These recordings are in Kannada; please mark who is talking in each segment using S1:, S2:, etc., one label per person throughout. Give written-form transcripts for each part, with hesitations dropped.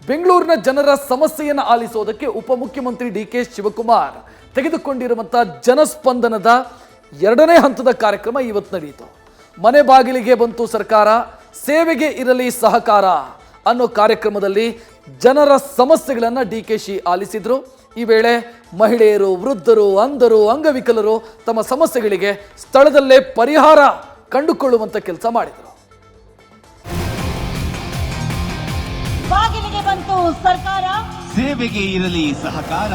S1: ಬೆಂಗಳೂರಿನ ಜನರ ಸಮಸ್ಯೆಯನ್ನು ಆಲಿಸೋದಕ್ಕೆ ಉಪಮುಖ್ಯಮಂತ್ರಿ ಡಿ.ಕೆ. ಶಿವಕುಮಾರ್ ತೆಗೆದುಕೊಂಡಿರುವಂತಹ ಜನಸ್ಪಂದನದ 2ನೇ ಹಂತದ ಕಾರ್ಯಕ್ರಮ ಇವತ್ತು ನಡೆಯಿತು. ಮನೆ ಬಾಗಿಲಿಗೆ ಬಂತು ಸರ್ಕಾರ, ಸೇವೆಗೆ ಇರಲಿ ಸಹಕಾರ ಅನ್ನೋ ಕಾರ್ಯಕ್ರಮದಲ್ಲಿ ಜನರ ಸಮಸ್ಯೆಗಳನ್ನು ಡಿ.ಕೆ.ಶಿ ಆಲಿಸಿದ್ರು. ಈ ವೇಳೆ ಮಹಿಳೆಯರು, ವೃದ್ಧರು, ಅಂಧರು, ಅಂಗವಿಕಲರು ತಮ್ಮ ಸಮಸ್ಯೆಗಳಿಗೆ ಸ್ಥಳದಲ್ಲೇ ಪರಿಹಾರ ಕಂಡುಕೊಳ್ಳುವಂತ ಕೆಲಸ ಮಾಡಿದರು.
S2: ಬಾಗಿಲಿಗೆ ಬಂತು ಸರ್ಕಾರ,
S3: ಸೇವೆಗೆ ಇರಲಿ ಸಹಕಾರ.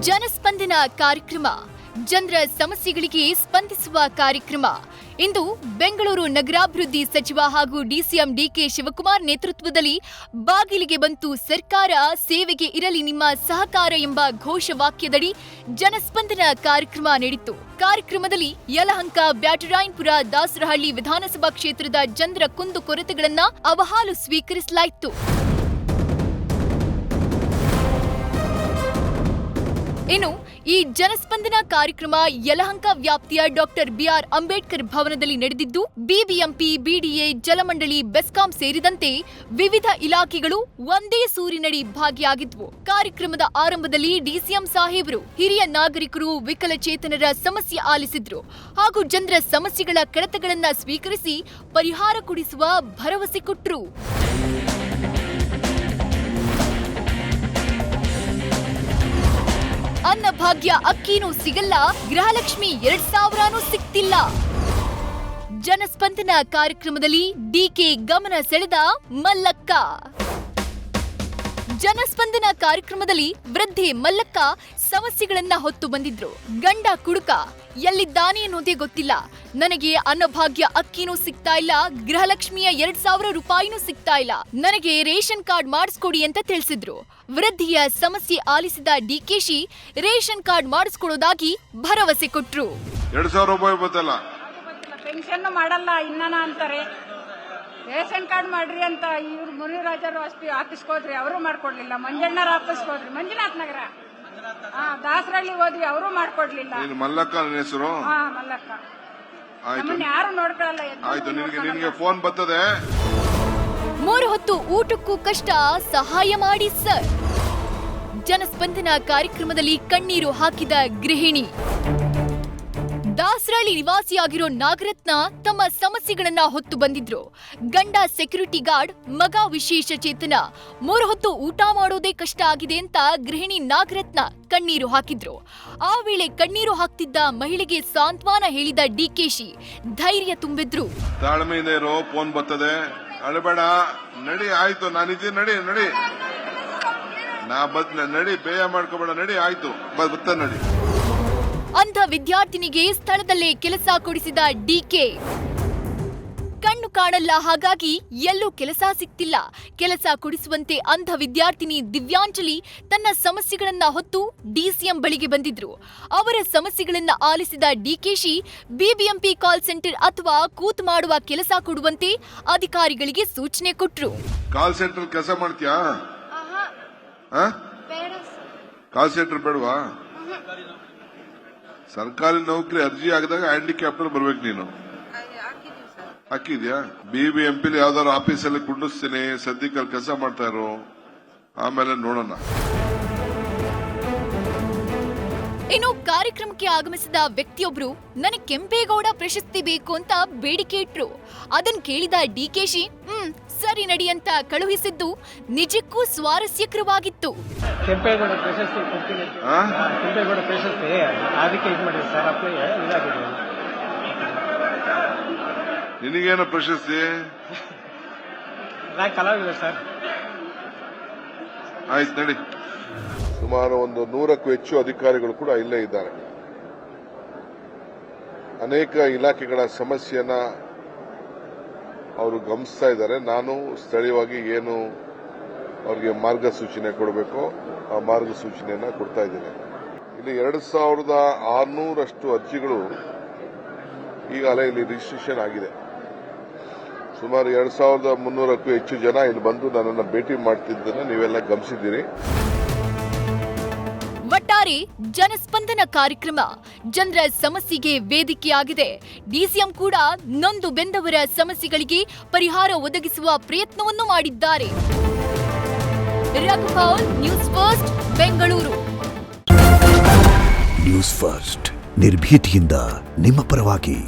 S4: ಜನಸ್ಪಂದನ ಕಾರ್ಯಕ್ರಮ, ಜನರ ಸಮಸ್ಯೆಗಳಿಗೆ ಸ್ಪಂದಿಸುವ ಕಾರ್ಯಕ್ರಮ. ಇಂದು ಬೆಂಗಳೂರು ನಗರಾಭಿವೃದ್ಧಿ ಸಚಿವ ಹಾಗೂ ಡಿಸಿಎಂ ಡಿ.ಕೆ. ಶಿವಕುಮಾರ್ ನೇತೃತ್ವದಲ್ಲಿ ಬಾಗಿಲಿಗೆ ಬಂತು ಸರ್ಕಾರ, ಸೇವೆಗೆ ಇರಲಿ ನಿಮ್ಮ ಸಹಕಾರ ಎಂಬ ಘೋಷವಾಕ್ಯದಡಿ ಜನಸ್ಪಂದನ ಕಾರ್ಯಕ್ರಮ ನಡೆಯಿತು. ಕಾರ್ಯಕ್ರಮದಲ್ಲಿ ಯಲಹಂಕ, ಬ್ಯಾಟರಾಯನಪುರ, ದಾಸರಹಳ್ಳಿ ವಿಧಾನಸಭಾ ಕ್ಷೇತ್ರದ ಜನರ ಕುಂದುಕೊರತೆಗಳನ್ನು ಅಹವಾಲು ಸ್ವೀಕರಿಸಲಾಯಿತು. ಇನ್ನು ಈ ಜನಸ್ಪಂದನ ಕಾರ್ಯಕ್ರಮ ಯಲಹಂಕ ವ್ಯಾಪ್ತಿಯ ಡಾಕ್ಟರ್ ಬಿ.ಆರ್. ಅಂಬೇಡ್ಕರ್ ಭವನದಲ್ಲಿ ನಡೆದಿದ್ದು, ಬಿಬಿಎಂಪಿ, ಬಿಡಿಎ, ಜಲಮಂಡಳಿ, ಬೆಸ್ಕಾಂ ಸೇರಿದಂತೆ ವಿವಿಧ ಇಲಾಖೆಗಳು ಒಂದೇ ಸೂರಿನಡಿ ಭಾಗಿಯಾಗಿದ್ವು. ಕಾರ್ಯಕ್ರಮದ ಆರಂಭದಲ್ಲಿ ಡಿಸಿಎಂ ಸಾಹೇಬರು ಹಿರಿಯ ನಾಗರಿಕರು, ವಿಕಲಚೇತನರ ಸಮಸ್ಯೆ ಆಲಿಸಿದ್ರು ಹಾಗೂ ಜನರ ಸಮಸ್ಯೆಗಳ ಕಡತಗಳನ್ನ ಸ್ವೀಕರಿಸಿ ಪರಿಹಾರ ಕೊಡಿಸುವ ಭರವಸೆ ಕೊಟ್ಟರು. ಅನ್ನಭಾಗ್ಯ ಅಕ್ಕಿನೂ ಸಿಗಲ್ಲ, ಗೃಹಲಕ್ಷ್ಮಿ 2000ನೂ ಸಿಗ್ತಿಲ್ಲ. ಜನಸ್ಪಂದನ ಕಾರ್ಯಕ್ರಮದಲ್ಲಿ ಡಿ.ಕೆ. ಗಮನ ಸೆಳೆದ ಮಲ್ಲಕ್ಕ. ಜನಸ್ಪಂದನ ಕಾರ್ಯಕ್ರಮದಲ್ಲಿ ವೃದ್ಧೆ ಮಲ್ಲಕ್ಕ ಸಮಸ್ಯೆಗಳನ್ನ ಹೊತ್ತು ಬಂದಿದ್ರು. ಗಂಡ ಕುಡುಕ, ಎಲ್ಲಿದ್ದಾನೆ ಅನ್ನೋದೇ ಗೊತ್ತಿಲ್ಲ, ನನಗೆ ಅನ್ನಭಾಗ್ಯ ಅಕ್ಕಿನೂ ಸಿಗ್ತಾ ಇಲ್ಲ, ಗೃಹಲಕ್ಷ್ಮಿಯ 2000 ರೂಪಾಯಿನೂ ಸಿಗ್ತಾ ಇಲ್ಲ, ನನಗೆ ರೇಷನ್ ಕಾರ್ಡ್ ಮಾಡಿಸ್ಕೊಡಿ ಅಂತ ತಿಳಿಸಿದ್ರು. ವೃದ್ಧಿಯ ಸಮಸ್ಯೆ ಆಲಿಸಿದ ಡಿ.ಕೆ.ಶಿ ರೇಷನ್ ಕಾರ್ಡ್ ಮಾಡಿಸ್ಕೊಡೋದಾಗಿ ಭರವಸೆ ಕೊಟ್ರು.
S5: 2000 ರೂಪಾಯಿ ಬತ್ತಲ್ಲ,
S6: ಪೆನ್ಷನ್ ಮಾಡಲ್ಲ ಇನ್ನನ ಅಂತಾರೆ. ರೇಷನ್ ಕಾರ್ಡ್ ಮಾಡ್ರಿ ಅಂತ ಇವ್ರು ಮುನಿರಾಜರು ಅಷ್ಟು ಆಫೀಸ್ಗೆ ಹೋದ್ರಿ, ಅವರು ಮಾಡ್ಕೊಡ್ಲಿಲ್ಲ. ಮಂಜಣ್ಣರ ಆಫೀಸ್ಗೆ ಹೋದ್ರಿ, ಮಂಜುನಾಥ್ ನಗರ, ದಾಸರಳ್ಳಿ ಹೋದ್ವಿ, ಅವರು ಮಾಡ್ಕೊಡ್ಲಿಲ್ಲ.
S5: ಮಲ್ಲಕ್ಕ ನನ್ನ ಹೆಸರು.
S6: ಮಲ್ಲಕ್ಕ ನಮ್ಮನ್ನ ಯಾರು ನೋಡ್ಕೊಳ್ಳಲ್ಲ.
S5: ಆಯ್ತು, ನಿನಗೆ ಫೋನ್ ಬರ್ತದೆ.
S4: 3 ಹೊತ್ತು ಊಟಕ್ಕೂ ಕಷ್ಟ, ಸಹಾಯ ಮಾಡಿ ಸರ್. ಜನಸ್ಪಂದನ ಕಾರ್ಯಕ್ರಮದಲ್ಲಿ ಕಣ್ಣೀರು ಹಾಕಿದ ಗೃಹಿಣಿ. ದಾಸರಳ್ಳಿ ನಿವಾಸಿಯಾಗಿರೋ ನಾಗರತ್ನ ತಮ್ಮ ಸಮಸ್ಯೆಗಳನ್ನ ಹೊತ್ತು ಬಂದಿದ್ರು. ಗಂಡ ಸೆಕ್ಯೂರಿಟಿ ಗಾರ್ಡ್, ಮಗ ವಿಶೇಷ ಚೇತನ, 3 ಹೊತ್ತು ಊಟ ಮಾಡೋದೇ ಕಷ್ಟ ಆಗಿದೆ ಅಂತ ಗೃಹಿಣಿ ನಾಗರತ್ನ ಕಣ್ಣೀರು ಹಾಕಿದ್ರು. ಆ ವೇಳೆ ಕಣ್ಣೀರು ಹಾಕ್ತಿದ್ದ ಮಹಿಳೆಗೆ ಸಾಂತ್ವನ ಹೇಳಿದ ಡಿ.ಕೆ.ಶಿ ಧೈರ್ಯ ತುಂಬಿದ್ರು.
S5: ತಾಳ್ಮೆಯಿಂದ ಇರೋ, ಫೋನ್ ಬರ್ತದೆ, ಅಳಬೇಡ, ನಡಿ, ಆಯ್ತು ನಾನಿದ್ದೀನಿ, ನಡಿ ನಡಿ, ನಡಿ, ಬೇಯ ಮಾಡ್ಕೋಬೇಡ, ನಡಿ, ಆಯ್ತು ಬತ್ತ, ನಡಿ.
S4: ಅಂಧ ವಿದ್ಯಾರ್ಥಿನಿಗೆ ಸ್ಥಳದಲ್ಲೇ ಕೆಲಸ ಕೊಡಿಸಿದ ಡಿ.ಕೆ. ಕಣ್ಣು ಕಾಣಲ್ಲ, ಹಾಗಾಗಿ ಎಲ್ಲೂ ಕೆಲಸ ಸಿಗ್ತಿಲ್ಲ. ಕೆಲಸ ಕೊಡಿಸುವಂತೆ ಅಂಧ ವಿದ್ಯಾರ್ಥಿನಿ ದಿವ್ಯಾಂಜಲಿ ತನ್ನ ಸಮಸ್ಯೆಗಳನ್ನ ಹೊತ್ತು ಡಿಸಿಎಂ ಬಳಿಗೆ ಬಂದಿದ್ರು. ಅವರ ಸಮಸ್ಯೆಗಳನ್ನ ಆಲಿಸಿದ ಡಿ.ಕೆ.ಶಿ ಬಿಬಿಎಂಪಿ ಕಾಲ್ ಸೆಂಟರ್ ಅಥವಾ ಕೂತ್ ಮಾಡುವ ಕೆಲಸ ಕೊಡುವಂತೆ ಅಧಿಕಾರಿಗಳಿಗೆ ಸೂಚನೆ ಕೊಟ್ರು.
S5: ಕಾಲ್ ಸೆಂಟರ್ ಕೆಲಸ ಮಾಡ್ತೀಯಾ? ಕಾಲ್ ಸೆಂಟರ್ ಬೇಡವಾ? ಸರ್ಕಾರಿ ನೌಕರಿ ಅರ್ಜಿ ಹಾಕಿದಾಗ ಹ್ಯಾಂಡಿಕ್ಯಾಪ್ಟರ್ ಬರ್ಬೇಕು. ನೀನು ಹಾಕಿದ್ಯಾ? ಬಿಬಿಎಂಪಿಲಿ ಯಾವ್ದಾದ್ರು ಆಫೀಸಲ್ಲಿ ಕುಂಡಿಸ್ತೀನಿ, ಸದ್ಯಕ್ಕೆ ಕೆಲಸ ಮಾಡ್ತಾ ಇರೋ, ಆಮೇಲೆ ನೋಡೋಣ.
S4: ಇನ್ನು ಕಾರ್ಯಕ್ರಮಕ್ಕೆ ಆಗಮಿಸಿದ ವ್ಯಕ್ತಿಯೊಬ್ರು ನನಗೆ ಕೆಂಪೇಗೌಡ ಪ್ರಶಸ್ತಿ ಬೇಕು ಅಂತ ಬೇಡಿಕೆ ಇಟ್ರು. ಅದನ್ನ ಕೇಳಿದ ಡಿ.ಕೆ.ಶಿ ಸರಿ ನಡಿ ಅಂತ ಕಳುಹಿಸಿದ್ದು ನಿಜಕ್ಕೂ ಸ್ವಾರಸ್ಯಕರವಾಗಿತ್ತು.
S7: ಕೆಂಪೇಗೌಡ ಪ್ರಶಸ್ತಿ ಕೊಡ್ತೀನಿ, ಕೆಂಪೇಗೌಡ ಪ್ರಶಸ್ತಿ ಅದಕ್ಕೆ ಇದು ಮಾಡಿ ಸರ್, ಅಪ್ಲೈ ಇದಾಗಿದೆ.
S5: ನಿನಗೇನು ಪ್ರಶಸ್ತಿ?
S7: ಕಲಾವಿದ ಸರ್.
S5: ಆಯ್ತು, ನಡಿ. ಸುಮಾರು 100ಕ್ಕೂ ಹೆಚ್ಚು ಅಧಿಕಾರಿಗಳು ಕೂಡ ಇಲ್ಲೇ ಇದ್ದಾರೆ. ಅನೇಕ ಇಲಾಖೆಗಳ ಸಮಸ್ಯೆಯನ್ನ ಅವರು ಗಮನಿಸ್ತಾ ಇದ್ದಾರೆ. ನಾನು ಸ್ಥಳೀಯವಾಗಿ ಏನು ಅವರಿಗೆ ಮಾರ್ಗಸೂಚನೆ ಕೊಡಬೇಕು ಆ ಮಾರ್ಗಸೂಚನೆಯನ್ನ ಕೊಡ್ತಾ ಇದ್ದೇನೆ. ಇಲ್ಲಿ 2600ರಷ್ಟು ಅರ್ಜಿಗಳು ಈಗಾಗಲೇ ಇಲ್ಲಿ ರಿಜಿಸ್ಟ್ರೇಷನ್ ಆಗಿದೆ. ಸುಮಾರು 2300ಕ್ಕೂ ಹೆಚ್ಚು ಜನ ಇಲ್ಲಿ ಬಂದು ನನ್ನನ್ನು ಭೇಟಿ ಮಾಡ್ತಿದ್ದನ್ನು ನೀವೆಲ್ಲ ಗಮನಿಸಿದ್ದೀರಿ.
S4: ಒಟ್ಟಾರೆ ಒಟ್ಟಾರೆ ಜನಸ್ಪಂದನ ಕಾರ್ಯಕ್ರಮ ಜನರ ಸಮಸ್ಯೆಗೆ ವೇದಿಕೆಯಾಗಿದೆ. ಡಿಸಿಎಂ ಕೂಡ ನೊಂದು ಬೆಂದವರ ಸಮಸ್ಯೆಗಳಿಗೆ ಪರಿಹಾರ ಒದಗಿಸುವ ಪ್ರಯತ್ನವನ್ನು ಮಾಡಿದ್ದಾರೆ. Raghupaul, News First, Bengaluru.
S2: News First ನಿರ್ಭೀತಿಯಿಂದ ನಿಮ್ಮ ಪರವಾಗಿ.